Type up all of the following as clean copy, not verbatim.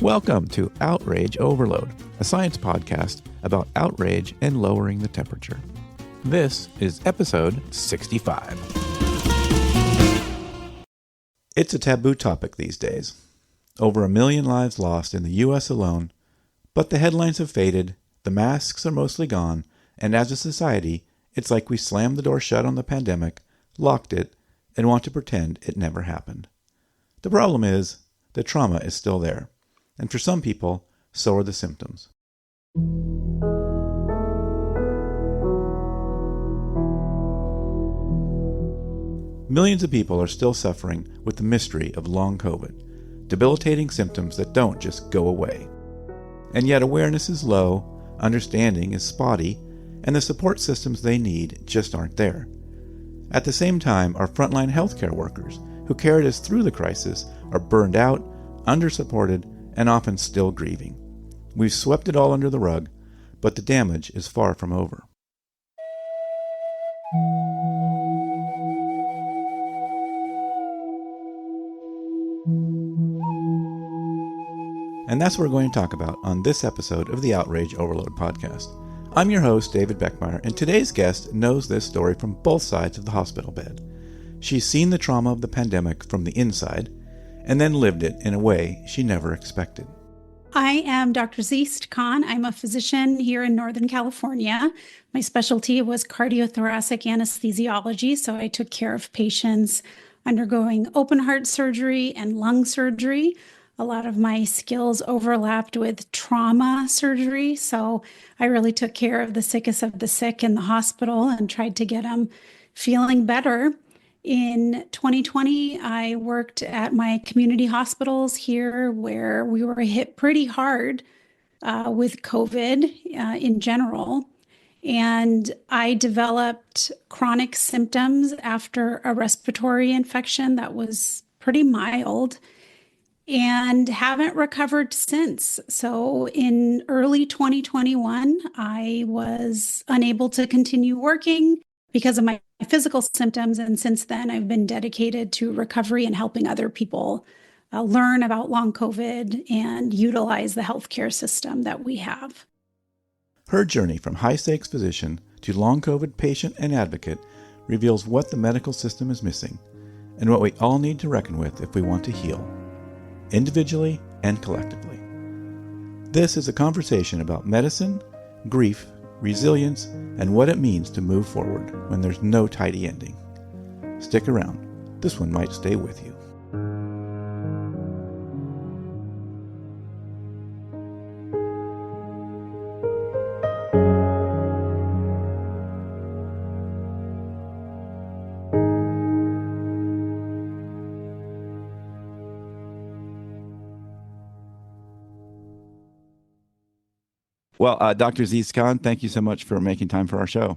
Welcome to Outrage Overload, a science podcast about outrage and lowering the temperature. This is episode 65. It's a taboo topic these days. Over 1 million lives lost in the U.S. alone, but the headlines have faded, the masks are mostly gone, and as a society, it's like we slammed the door shut on the pandemic, locked it, and want to pretend it never happened. The problem is, the trauma is still there. And for some people, so are the symptoms. Millions of people are still suffering with the mystery of long COVID, debilitating symptoms that don't just go away. And yet awareness is low, understanding is spotty, and the support systems they need just aren't there. At the same time, our frontline healthcare workers who carried us through the crisis are burned out, under-supported, and often still grieving. We've swept it all under the rug, but the damage is far from over. And that's what we're going to talk about on this episode of the Outrage Overload podcast. I'm your host, David Beckmeyer, and today's guest knows this story from both sides of the hospital bed. She's seen the trauma of the pandemic from the inside, and then lived it in a way she never expected. I am Dr. Zeest Khan. I'm a physician here in Northern California. My specialty was cardiothoracic anesthesiology, so I took care of patients undergoing open heart surgery and lung surgery. A lot of my skills overlapped with trauma surgery, so I really took care of the sickest of the sick in the hospital and tried to get them feeling better. In 2020, I worked at my community hospitals here where we were hit pretty hard with COVID in general. And I developed chronic symptoms after a respiratory infection that was pretty mild and haven't recovered since. So in early 2021, I was unable to continue working because of my physical symptoms. And since then, I've been dedicated to recovery and helping other people learn about long COVID and utilize the healthcare system that we have. Her journey from high-stakes physician to long COVID patient and advocate reveals what the medical system is missing and what we all need to reckon with if we want to heal, individually and collectively. This is a conversation about medicine, grief, resilience, and what it means to move forward when there's no tidy ending. Stick around. This one might stay with you. Well, Dr. Zeest Khan, thank you so much for making time for our show.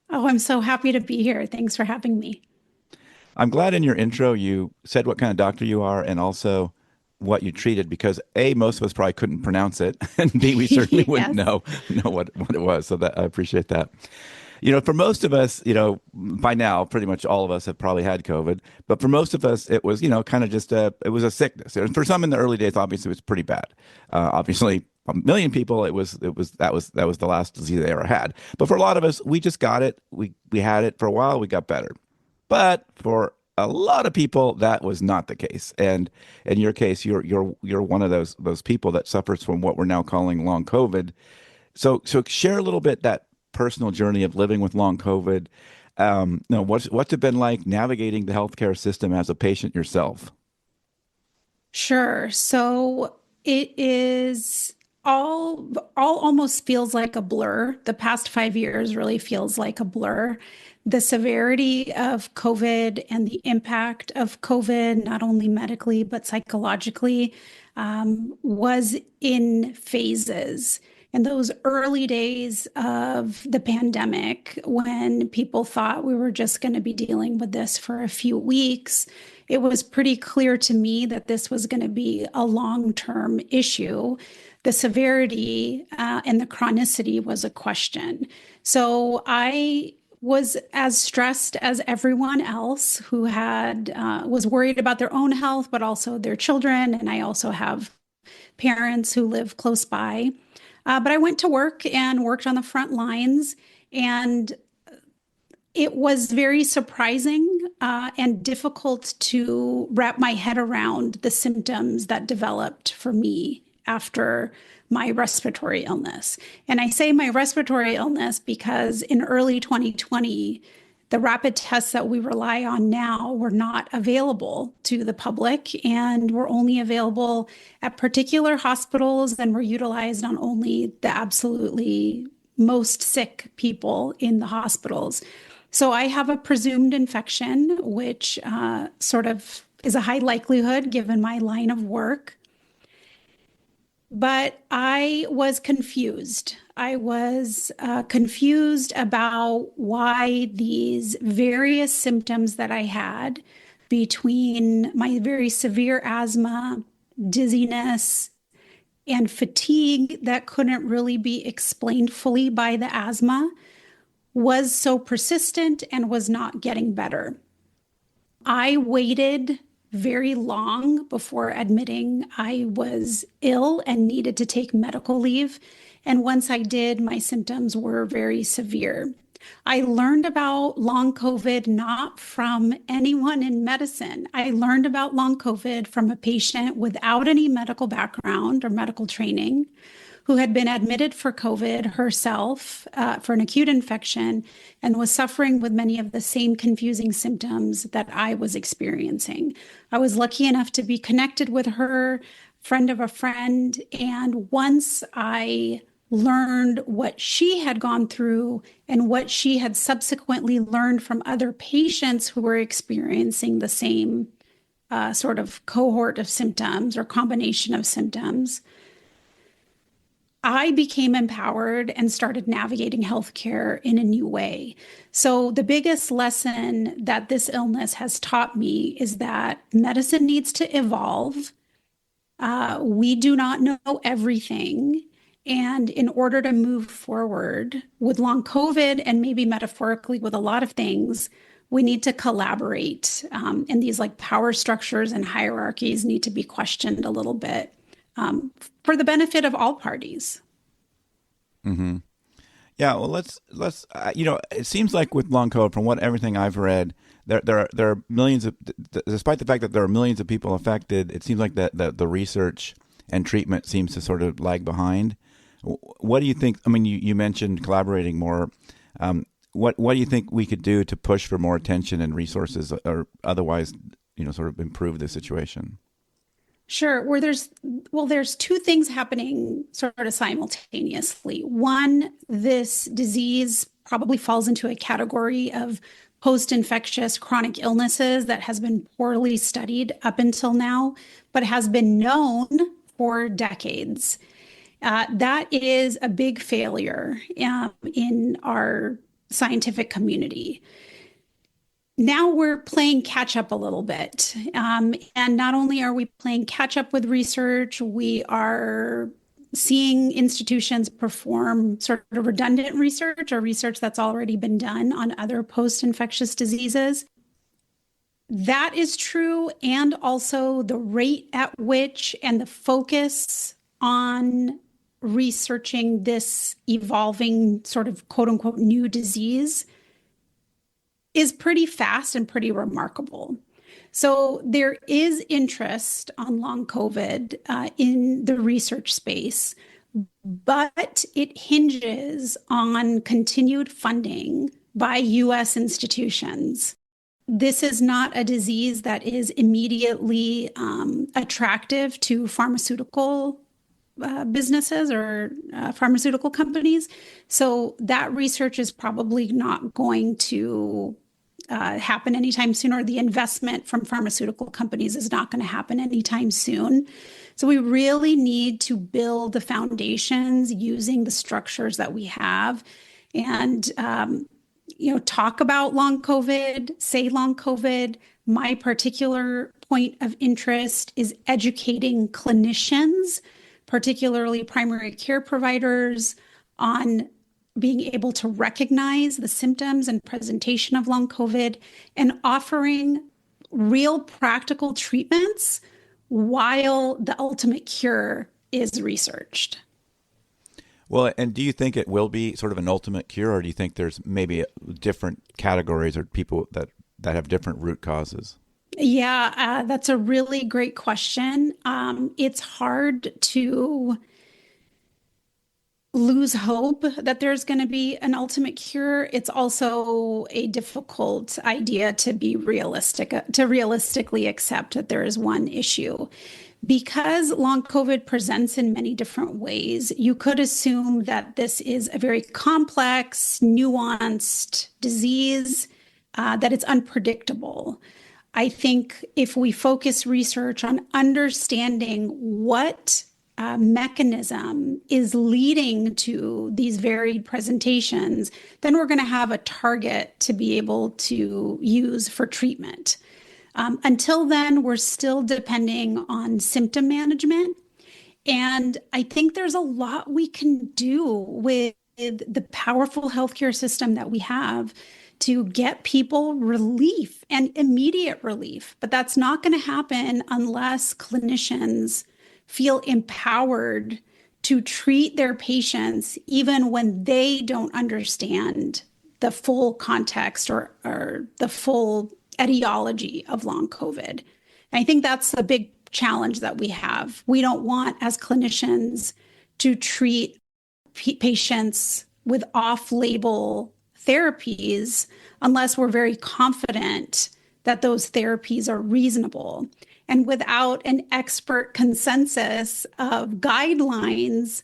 Oh, I'm so happy to be here. Thanks for having me. I'm glad in your intro you said what kind of doctor you are and also what you treated, because A, most of us probably couldn't pronounce it, and B, we certainly wouldn't know what it was. So that I appreciate that. You know, for most of us, by now, pretty much all of us have probably had COVID. But for most of us, it was, kind of just it was a sickness. And for some in the early days, obviously, it was pretty bad. Obviously, 1 million people, that was the last disease they ever had. But for a lot of us, we just got it. We had it for a while. We got better. But for a lot of people, that was not the case. And in your case, you're one of those people that suffers from what we're now calling long COVID. So share a little bit that personal journey of living with long COVID. What's it been like navigating the healthcare system as a patient yourself? Sure. So it is all almost feels like a blur. The past 5 years really feels like a blur. The severity of COVID and the impact of COVID, not only medically, but psychologically, was in phases. In those early days of the pandemic, when people thought we were just going to be dealing with this for a few weeks, it was pretty clear to me that this was going to be a long-term issue. The severity and the chronicity was a question. So I was as stressed as everyone else who was worried about their own health, but also their children. And I also have parents who live close by. But I went to work and worked on the front lines, and it was very surprising and difficult to wrap my head around the symptoms that developed for me after my respiratory illness. And I say my respiratory illness because in early 2020, the rapid tests that we rely on now were not available to the public and were only available at particular hospitals and were utilized on only the absolutely most sick people in the hospitals. So I have a presumed infection, which sort of is a high likelihood given my line of work. But I was confused. I was confused about why these various symptoms that I had, between my very severe asthma, dizziness, and fatigue that couldn't really be explained fully by the asthma, was so persistent and was not getting better. I waited very long before admitting I was ill and needed to take medical leave. And once I did, my symptoms were very severe. I learned about long COVID not from anyone in medicine. I learned about long COVID from a patient without any medical background or medical training who had been admitted for COVID herself for an acute infection and was suffering with many of the same confusing symptoms that I was experiencing. I was lucky enough to be connected with her, friend of a friend, and once I learned what she had gone through and what she had subsequently learned from other patients who were experiencing the same sort of cohort of symptoms or combination of symptoms, I became empowered and started navigating healthcare in a new way. So, the biggest lesson that this illness has taught me is that medicine needs to evolve. We do not know everything. And in order to move forward with long COVID and maybe metaphorically with a lot of things, we need to collaborate. And these like power structures and hierarchies need to be questioned a little bit for the benefit of all parties. Mm-hmm. Yeah, well, it seems like with long COVID, from what everything I've read, there are millions of, despite the fact that there are millions of people affected, it seems like the research and treatment seems to sort of lag behind. What do you think? I mean, you mentioned collaborating more. What do you think we could do to push for more attention and resources, or otherwise, sort of improve the situation? Sure. There's two things happening sort of simultaneously. One, this disease probably falls into a category of post-infectious chronic illnesses that has been poorly studied up until now, but has been known for decades. That is a big failure in our scientific community. Now we're playing catch up a little bit. And not only are we playing catch up with research, we are seeing institutions perform sort of redundant research or research that's already been done on other post-infectious diseases. That is true. And also the rate at which and the focus on researching this evolving sort of quote unquote new disease is pretty fast and pretty remarkable. So there is interest on long COVID in the research space, but it hinges on continued funding by US institutions. This is not a disease that is immediately attractive to pharmaceutical businesses or pharmaceutical companies. So that research is probably not going to happen anytime soon, or the investment from pharmaceutical companies is not going to happen anytime soon. So we really need to build the foundations using the structures that we have and, talk about long COVID, say long COVID. My particular point of interest is educating clinicians, particularly primary care providers, on being able to recognize the symptoms and presentation of long COVID and offering real practical treatments while the ultimate cure is researched. Well, and do you think it will be sort of an ultimate cure, or do you think there's maybe different categories or people that have different root causes? Yeah, that's a really great question. It's hard to lose hope that there's going to be an ultimate cure. It's also a difficult idea to be realistic, to realistically accept that there is one issue. Because long COVID presents in many different ways, you could assume that this is a very complex, nuanced disease, that it's unpredictable. I think if we focus research on understanding what mechanism is leading to these varied presentations, then we're going to have a target to be able to use for treatment. Until then, we're still depending on symptom management. And I think there's a lot we can do with the powerful healthcare system that we have to get people relief and immediate relief. But that's not going to happen unless clinicians feel empowered to treat their patients, even when they don't understand the full context or the full etiology of long COVID. And I think that's the big challenge that we have. We don't want, as clinicians, to treat patients with off-label therapies unless we're very confident that those therapies are reasonable. And without an expert consensus of guidelines,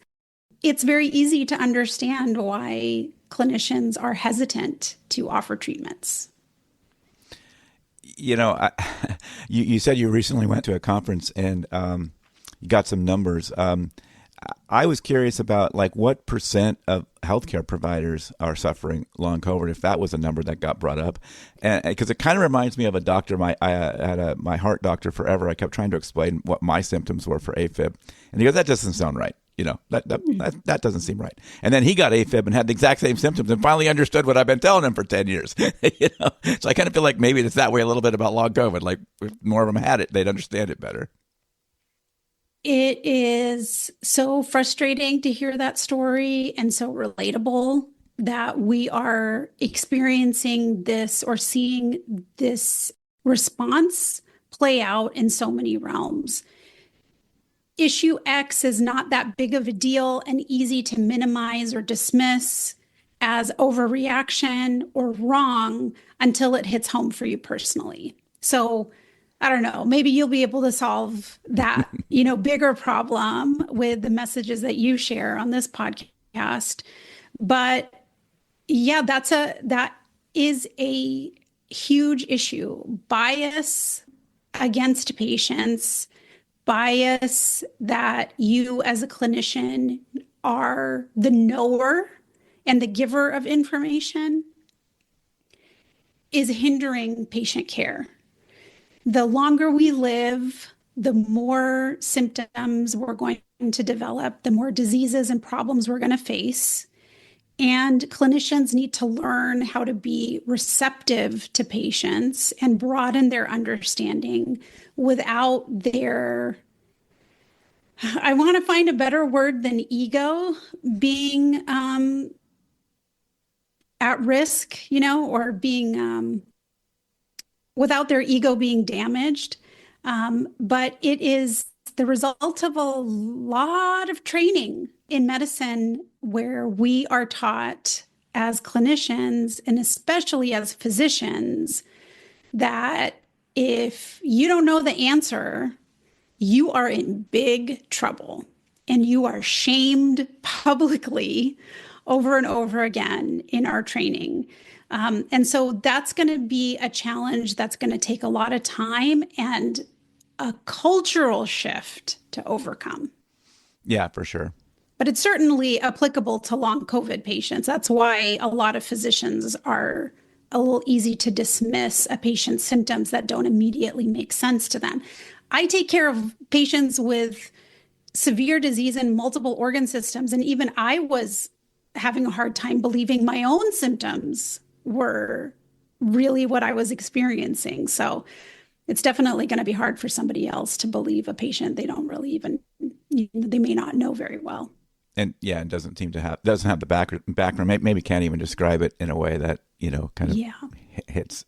it's very easy to understand why clinicians are hesitant to offer treatments. You know, you said you recently went to a conference and you got some numbers. I was curious about like what percent of healthcare providers are suffering long COVID, if that was a number that got brought up, and because it kind of reminds me of a doctor. I had my heart doctor forever. I kept trying to explain what my symptoms were for AFib, and he goes, "That doesn't sound right. You know, that doesn't seem right." And then he got AFib and had the exact same symptoms, and finally understood what I've been telling him for 10 years. You know, so I kind of feel like maybe it's that way a little bit about long COVID. Like if more of them had it, they'd understand it better. It is so frustrating to hear that story and so relatable that we are experiencing this or seeing this response play out in so many realms. Issue X is not that big of a deal and easy to minimize or dismiss as overreaction or wrong until it hits home for you personally. So I don't know, maybe you'll be able to solve that, bigger problem with the messages that you share on this podcast. But yeah, that is a huge issue. Bias against patients, bias that you as a clinician are the knower and the giver of information is hindering patient care. The longer we live, the more symptoms we're going to develop, the more diseases and problems we're going to face. And clinicians need to learn how to be receptive to patients and broaden their understanding without their, I want to find a better word than ego, being at risk, or being without their ego being damaged. But it is the result of a lot of training in medicine where we are taught as clinicians and especially as physicians that if you don't know the answer, you are in big trouble and you are shamed publicly over and over again in our training. And so that's going to be a challenge that's going to take a lot of time and a cultural shift to overcome. Yeah, for sure. But it's certainly applicable to long COVID patients. That's why a lot of physicians are a little easy to dismiss a patient's symptoms that don't immediately make sense to them. I take care of patients with severe disease in multiple organ systems, and even I was having a hard time believing my own symptoms were really what I was experiencing. So it's definitely going to be hard for somebody else to believe a patient they don't really even, they may not know very well. And yeah, it doesn't have the background. Maybe can't even describe it in a way that kind of Yeah. hits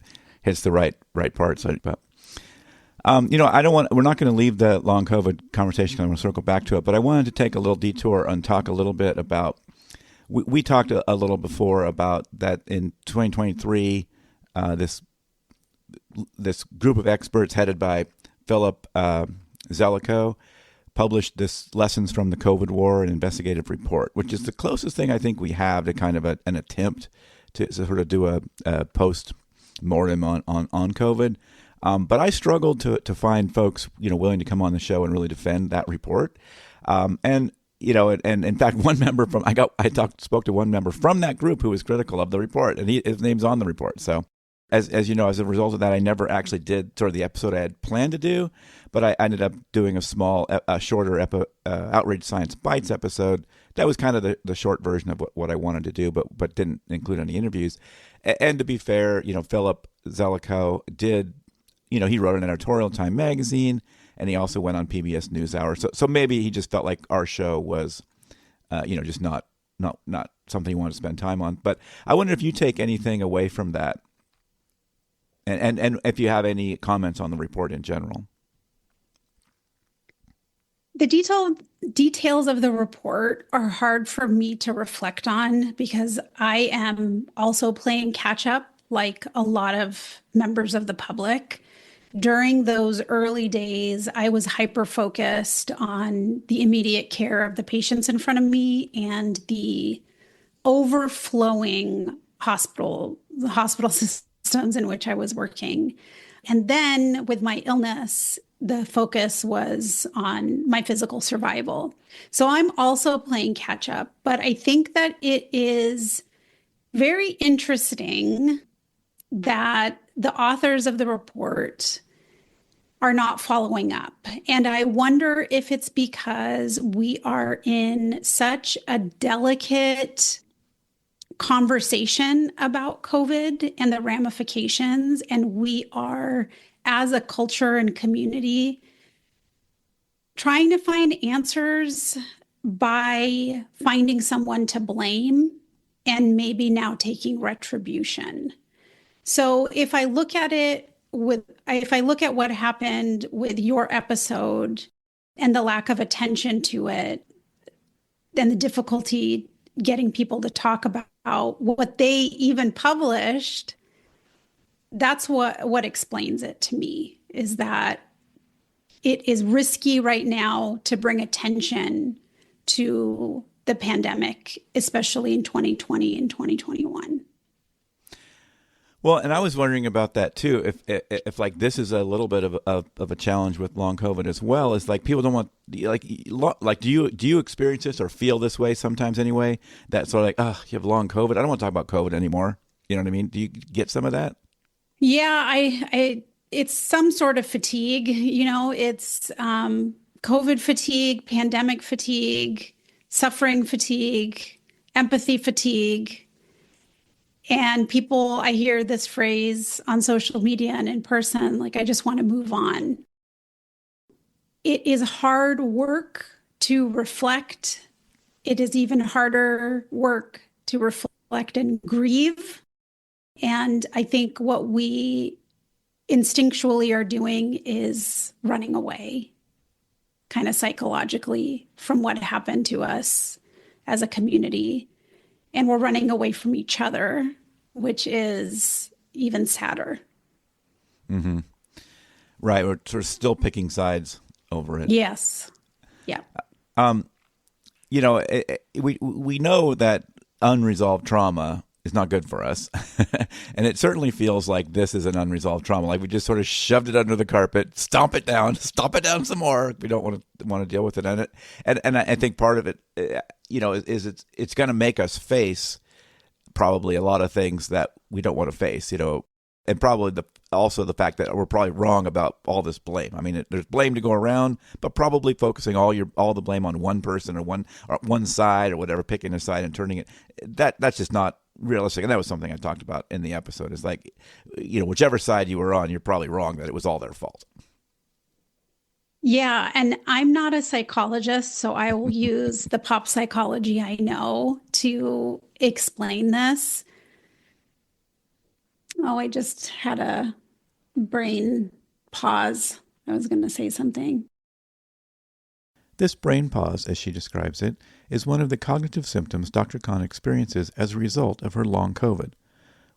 the right parts. But I don't want. We're not going to leave the long COVID conversation. I'm going to circle back to it, but I wanted to take a little detour and talk a little bit about. We talked a little before about that in 2023. This group of experts headed by Philip Zelikow published this Lessons from the COVID War, an investigative report, which is the closest thing I think we have to kind of an attempt to sort of do a post-mortem on COVID. But I struggled to find folks, willing to come on the show and really defend that report. And in fact, one member spoke to one member from that group who was critical of the report, and his name's on the report. So as you know, as a result of that, I never actually did sort of the episode I had planned to do, but I ended up doing a shorter Outrage Science Bites episode. That was kind of the short version of what I wanted to do, but didn't include any interviews. And to be fair, Philip Zelikow did, he wrote an editorial in Time magazine, and he also went on PBS NewsHour. So maybe he just felt like our show was, just not something he wanted to spend time on. But I wonder if you take anything away from that. And if you have any comments on the report in general. The details of the report are hard for me to reflect on because I am also playing catch up like a lot of members of the public. During those early days, I was hyper-focused on the immediate care of the patients in front of me and the overflowing hospital systems in which I was working. And then with my illness, the focus was on my physical survival. So I'm also playing catch up, but I think that it is very interesting that the authors of the report are not following up. And I wonder if it's because we are in such a delicate conversation about COVID and the ramifications, and we are, as a culture and community, trying to find answers by finding someone to blame and maybe now taking retribution. So if I look at what happened with your episode and the lack of attention to it and the difficulty getting people to talk about what they even published, that's what explains it to me, is that it is risky right now to bring attention to the pandemic, especially in 2020 and 2021. Well, and I was wondering about that too. If like this is a little bit of a challenge with long COVID as well, is like people don't want like do you experience this or feel this way sometimes anyway? That sort of like, oh, you have long COVID, I don't want to talk about COVID anymore. You know what I mean? Do you get some of that? Yeah, I it's some sort of fatigue. It's COVID fatigue, pandemic fatigue, suffering fatigue, empathy fatigue. And I hear this phrase on social media and in person, like, I just want to move on. It is hard work to reflect. It is even harder work to reflect and grieve. And I think what we instinctually are doing is running away, kind of psychologically, from what happened to us as a community. And we're running away from each other, which is even sadder. Mm-hmm. Right. We're sort of still picking sides over it. Yes. Yeah. We know that unresolved trauma is not good for us. And it certainly feels like this is an unresolved trauma. Like we just sort of shoved it under the carpet, stomp it down some more. We don't want to deal with it. And I think part of it, is it's going to make us face probably a lot of things that we don't want to face, and probably also the fact that we're probably wrong about all this blame. I mean, there's blame to go around, but probably focusing all the blame on one person or one side or whatever, picking a side and turning it. That's just not realistic. And that was something I talked about in the episode is like, whichever side you were on, you're probably wrong that it was all their fault. Yeah, and I'm not a psychologist, so I will use the pop psychology I know to explain this. Oh, I just had a brain pause. I was going to say something. This brain pause, as she describes it, is one of the cognitive symptoms Dr. Khan experiences as a result of her long COVID.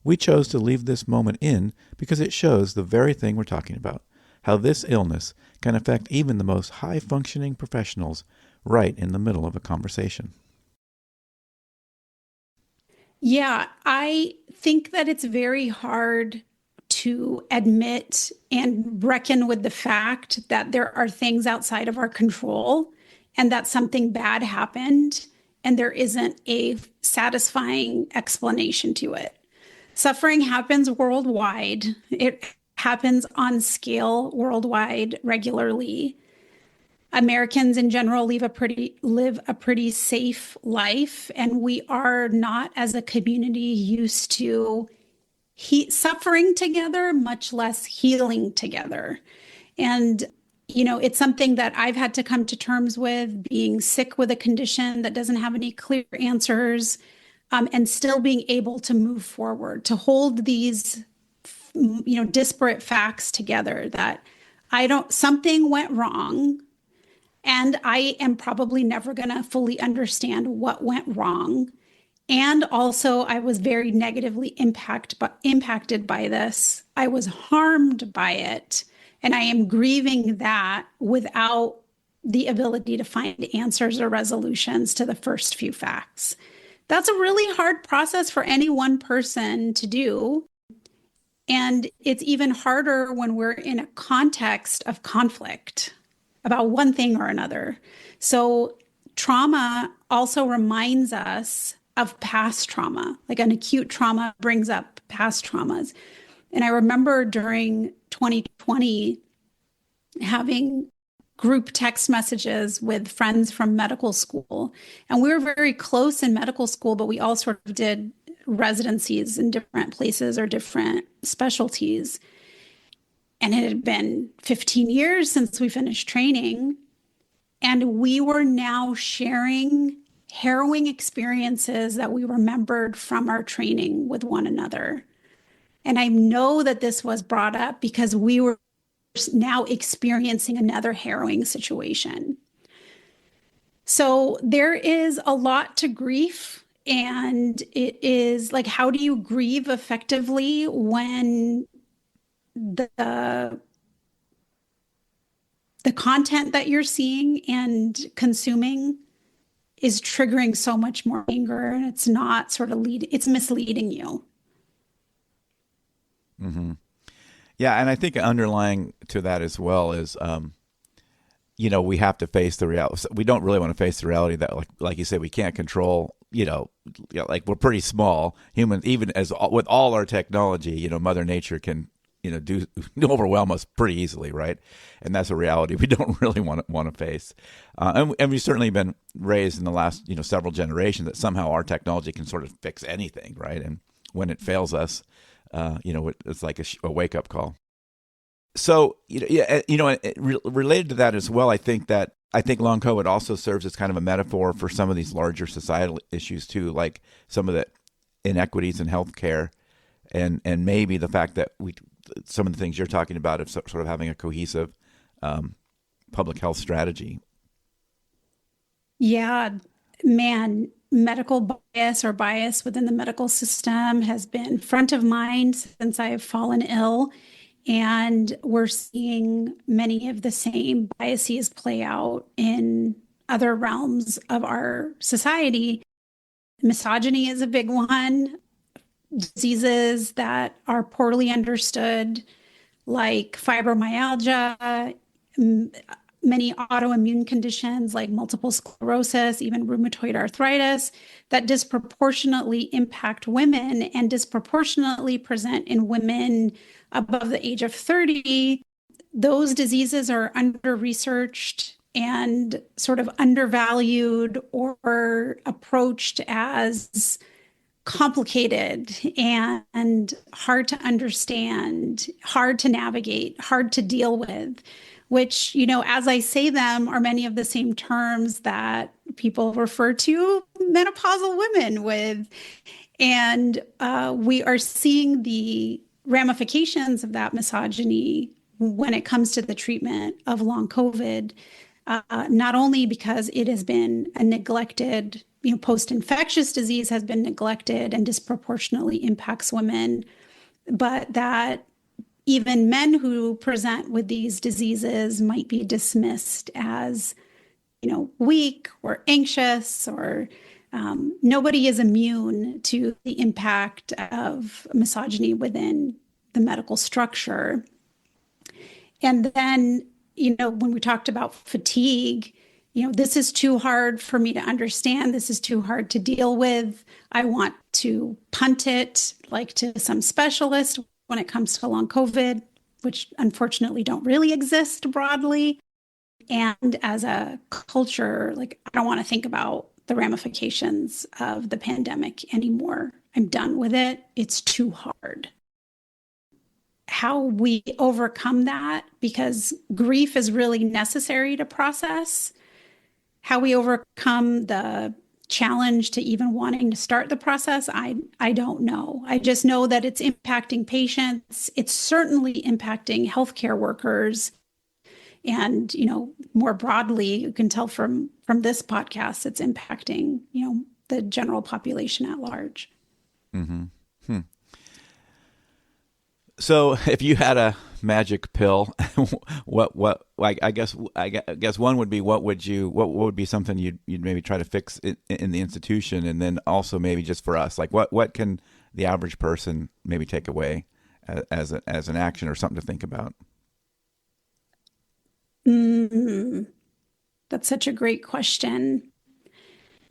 We chose to leave this moment in because it shows the very thing we're talking about, how this illness can affect even the most high-functioning professionals right in the middle of a conversation. Yeah, I think that it's very hard to admit and reckon with the fact that there are things outside of our control and that something bad happened and there isn't a satisfying explanation to it. Suffering happens worldwide. It happens on scale worldwide regularly. Americans in general live a pretty safe life, and we are not as a community used to suffering together, much less healing together. And it's something that I've had to come to terms with, being sick with a condition that doesn't have any clear answers, and still being able to move forward, to hold these, disparate facts together that something went wrong. And I am probably never going to fully understand what went wrong. And also, I was very negatively impacted by this. I was harmed by it. And I am grieving that without the ability to find answers or resolutions to the first few facts. That's a really hard process for any one person to do. And it's even harder when we're in a context of conflict about one thing or another. So trauma also reminds us of past trauma. Like an acute trauma brings up past traumas. And I remember during 2020 having group text messages with friends from medical school. And we were very close in medical school, but we all sort of did residencies in different places or different specialties. And it had been 15 years since we finished training. And we were now sharing harrowing experiences that we remembered from our training with one another. And I know that this was brought up because we were now experiencing another harrowing situation. So there is a lot to grief. And it is like, how do you grieve effectively when the content that you're seeing and consuming is triggering so much more anger, and it's not it's misleading you. Mm-hmm. Yeah, and I think underlying to that as well is, we have to face the reality. We don't really want to face the reality that, like you said, we can't control. Like we're pretty small humans, even as with all our technology. Mother Nature can do overwhelm us pretty easily, right? And that's a reality we don't really want to face. And we've certainly been raised in the last several generations that somehow our technology can sort of fix anything, right? And when it fails us, it's like a wake up call. So related to that as well, I think long COVID also serves as kind of a metaphor for some of these larger societal issues too, like some of the inequities in healthcare, and maybe the fact that some of the things you're talking about of sort of having a cohesive public health strategy. Yeah, man, medical bias or bias within the medical system has been front of mind since I have fallen ill. And we're seeing many of the same biases play out in other realms of our society. Misogyny is a big one. Diseases that are poorly understood, like fibromyalgia, many autoimmune conditions like multiple sclerosis, even rheumatoid arthritis, that disproportionately impact women and disproportionately present in women above the age of 30. Those diseases are under-researched and sort of undervalued or approached as complicated and hard to understand, hard to navigate, hard to deal with, which, as I say them, are many of the same terms that people refer to menopausal women with. And we are seeing the ramifications of that misogyny when it comes to the treatment of long COVID, not only because it has been a neglected, post-infectious disease has been neglected and disproportionately impacts women, but that even men who present with these diseases might be dismissed as, weak or anxious, or nobody is immune to the impact of misogyny within the medical structure. And then, when we talked about fatigue, this is too hard for me to understand. This is too hard to deal with. I want to punt it like to some specialist when it comes to long COVID, which unfortunately don't really exist broadly. And as a culture, like, I don't want to think about the ramifications of the pandemic anymore. I'm done with it. It's too hard. How we overcome that, because grief is really necessary to process. How we overcome the challenge to even wanting to start the process, I don't know. I just know that it's impacting patients. It's certainly impacting healthcare workers. And, more broadly, you can tell from this podcast, it's impacting, the general population at large. Mm-hmm. So if you had a magic pill, what I guess one would be, what would be something you'd maybe try to fix in the institution, and then also maybe just for us, like what can the average person maybe take away as an action or something to think about? That's such a great question.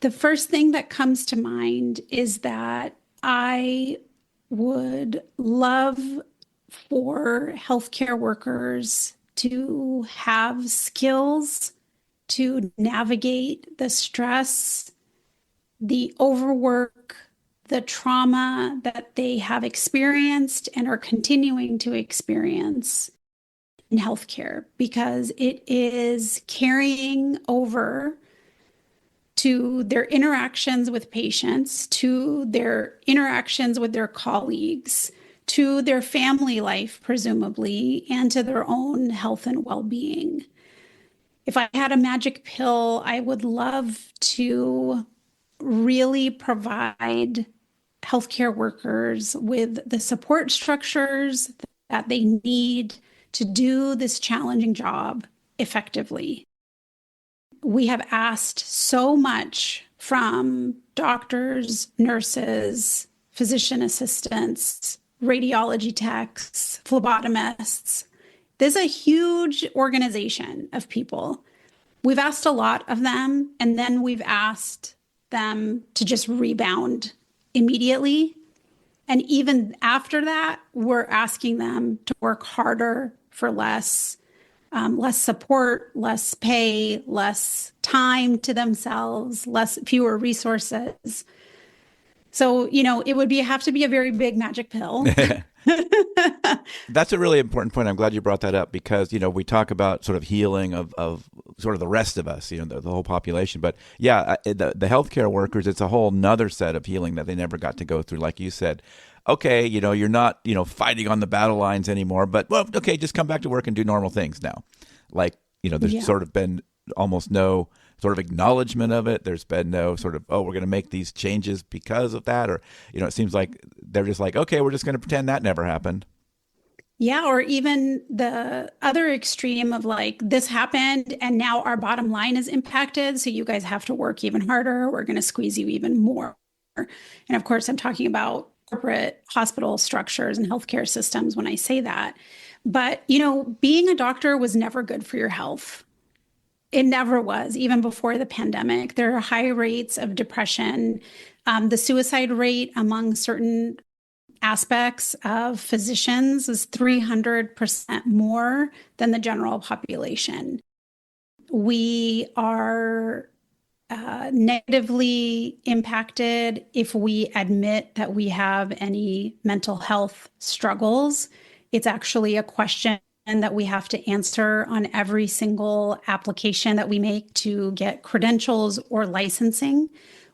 The first thing that comes to mind is that I would love for healthcare workers to have skills to navigate the stress, the overwork, the trauma that they have experienced and are continuing to experience in healthcare, because it is carrying over to their interactions with patients, to their interactions with their colleagues, to their family life, presumably, and to their own health and well-being. If I had a magic pill, I would love to really provide healthcare workers with the support structures that they need to do this challenging job effectively. We have asked so much from doctors, nurses, physician assistants, radiology techs, phlebotomists. There's a huge organization of people. We've asked a lot of them, and then we've asked them to just rebound immediately. And even after that, we're asking them to work harder for less support, less pay, less time to themselves, fewer resources. So, it would have to be a very big magic pill. That's a really important point. I'm glad you brought that up, because, we talk about sort of healing of sort of the rest of us, the whole population. But yeah, the healthcare workers, it's a whole nother set of healing that they never got to go through. Like you said, okay, you're not, fighting on the battle lines anymore, but well, okay, just come back to work and do normal things now. Like, there's sort of been almost no sort of acknowledgement of it. There's been no sort of, we're going to make these changes because of that. Or, it seems like they're just like, okay, we're just going to pretend that never happened. Yeah. Or even the other extreme of like, this happened and now our bottom line is impacted. So you guys have to work even harder. We're going to squeeze you even more. And of course, I'm talking about corporate hospital structures and healthcare systems when I say that. But, being a doctor was never good for your health. It never was, even before the pandemic. There are high rates of depression. The suicide rate among certain aspects of physicians is 300% more than the general population. We are negatively impacted if we admit that we have any mental health struggles. It's actually a question that we have to answer on every single application that we make to get credentials or licensing,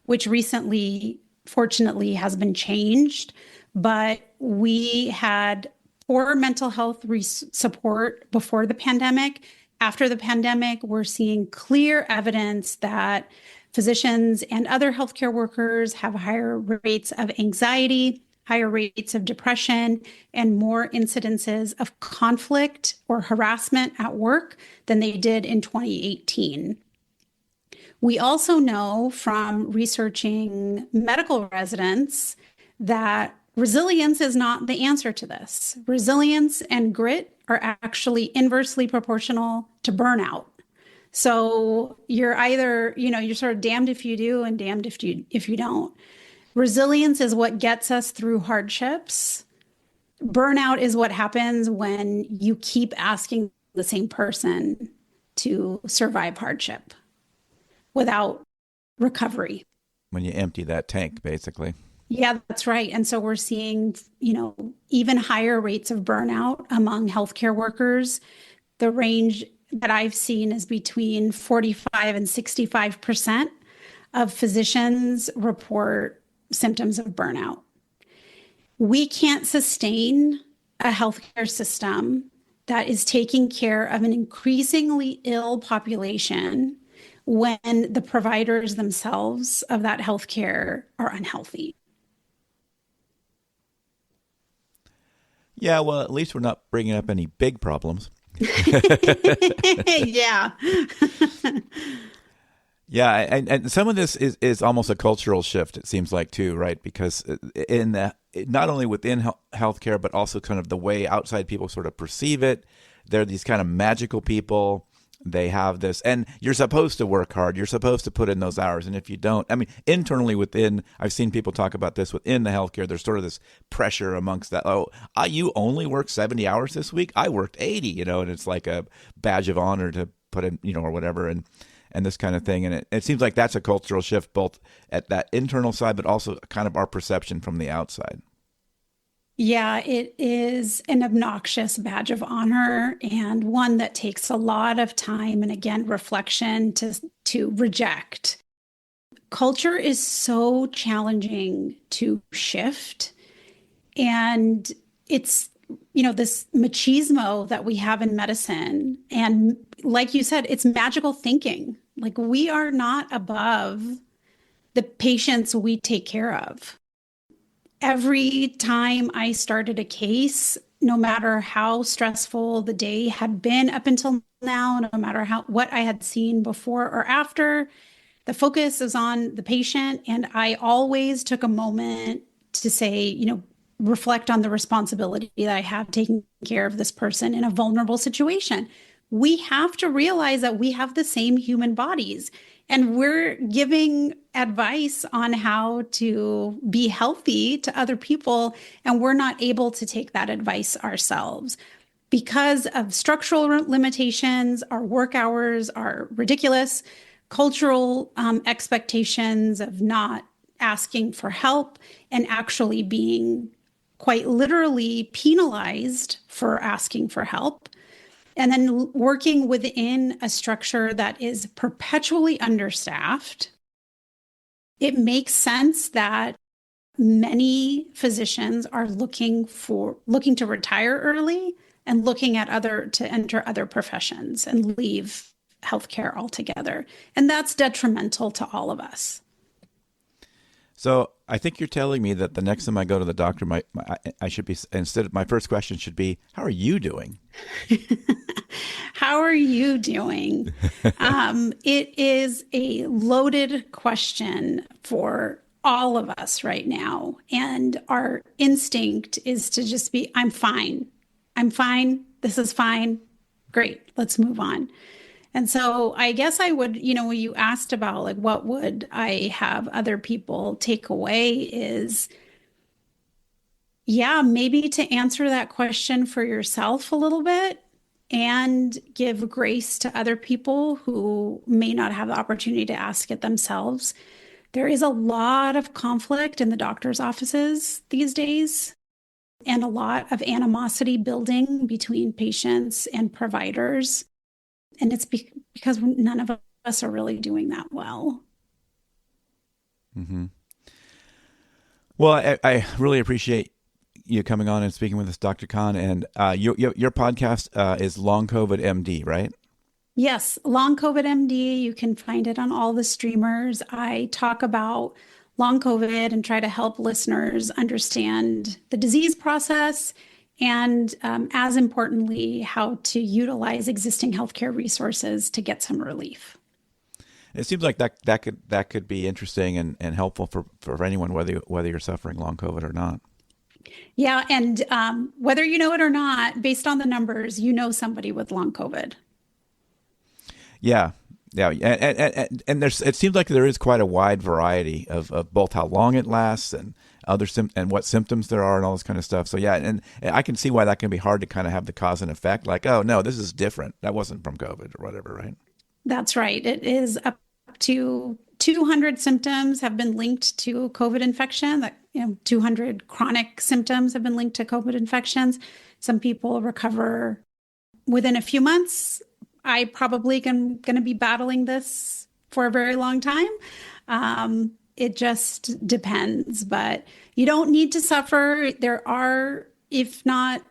which recently, fortunately, has been changed. But we had poor mental health support before the pandemic. After the pandemic, we're seeing clear evidence that physicians and other healthcare workers have higher rates of anxiety, higher rates of depression, and more incidences of conflict or harassment at work than they did in 2018. We also know from researching medical residents that resilience is not the answer to this. Resilience and grit are actually inversely proportional to burnout. So you're either, you're sort of damned if you do and damned if you don't. Resilience is what gets us through hardships. Burnout is what happens when you keep asking the same person to survive hardship without recovery. When you empty that tank, basically. Yeah, that's right. And so we're seeing, even higher rates of burnout among healthcare workers. The range that I've seen is between 45 and 65% of physicians report symptoms of burnout. We can't sustain a healthcare system that is taking care of an increasingly ill population when the providers themselves of that healthcare are unhealthy. Yeah, well, at least we're not bringing up any big problems. Yeah. Yeah, and some of this is almost a cultural shift, it seems like, too, right? Because not only within healthcare, but also kind of the way outside people sort of perceive it. They're these kind of magical people. They have this, and you're supposed to work hard. You're supposed to put in those hours. And if you don't, I mean, internally I've seen people talk about this within the healthcare. There's sort of this pressure amongst that. Oh, you only worked 70 hours this week? I worked 80, and it's like a badge of honor to put in, or whatever. And this kind of thing. And it seems like that's a cultural shift, both at that internal side, but also kind of our perception from the outside. Yeah, it is an obnoxious badge of honor and one that takes a lot of time and again reflection to reject. Culture is so challenging to shift, and it's this machismo that we have in medicine, and like you said, it's magical thinking. Like, we are not above the patients we take care of. Every time I started a case, no matter how stressful the day had been up until now, no matter what I had seen before or after, the focus is on the patient. And I always took a moment to say, reflect on the responsibility that I have taking care of this person in a vulnerable situation. We have to realize that we have the same human bodies, and we're giving advice on how to be healthy to other people, and we're not able to take that advice ourselves because of structural limitations. Our work hours are ridiculous. Cultural expectations of not asking for help and actually being quite literally penalized for asking for help. And then working within a structure that is perpetually understaffed, it makes sense that many physicians are looking to retire early and looking at to enter other professions and leave healthcare altogether. And that's detrimental to all of us. So I think you're telling me that the next time I go to the doctor, I should be, instead of my first question should be, how are you doing? How are you doing? It is a loaded question for all of us right now. And our instinct is to just be, I'm fine. I'm fine. This is fine. Great. Let's move on. And so I guess I would, when you asked about like, what would I have other people take away is, yeah, maybe to answer that question for yourself a little bit and give grace to other people who may not have the opportunity to ask it themselves. There is a lot of conflict in the doctor's offices these days, and a lot of animosity building between patients and providers. And it's because none of us are really doing that well. Mm-hmm. Well, I really appreciate you coming on and speaking with us, Dr. Khan. And your podcast is Long COVID MD, right? Yes, Long COVID MD. You can find it on all the streamers. I talk about long COVID and try to help listeners understand the disease process and, as importantly, how to utilize existing healthcare resources to get some relief. It seems like that could be interesting and helpful for anyone, whether you're suffering long COVID or not. Yeah, and whether you know it or not, based on the numbers, you know somebody with long COVID. Yeah, and it seems like there is quite a wide variety of both how long it lasts and and what symptoms there are and all this kind of stuff. So yeah, and I can see why that can be hard to kind of have the cause and effect. Like, oh no, this is different. That wasn't from COVID or whatever, right? That's right. It is up to 200 symptoms have been linked to COVID infection. That 200 chronic symptoms have been linked to COVID infections. Some people recover within a few months. I probably am going to be battling this for a very long time. It just depends, but you don't need to suffer. There are, if not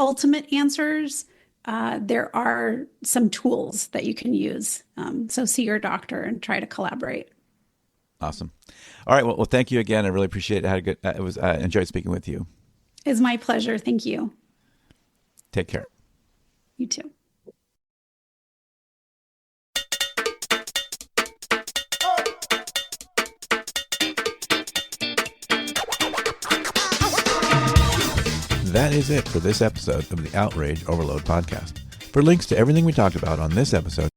ultimate answers, there are some tools that you can use. So see your doctor and try to collaborate. Awesome. All right. Well, thank you again. I really appreciate it. I had a good. Enjoyed speaking with you. It's my pleasure. Thank you. Take care. You too. That is it for this episode of the Outrage Overload podcast. For links to everything we talked about on this episode,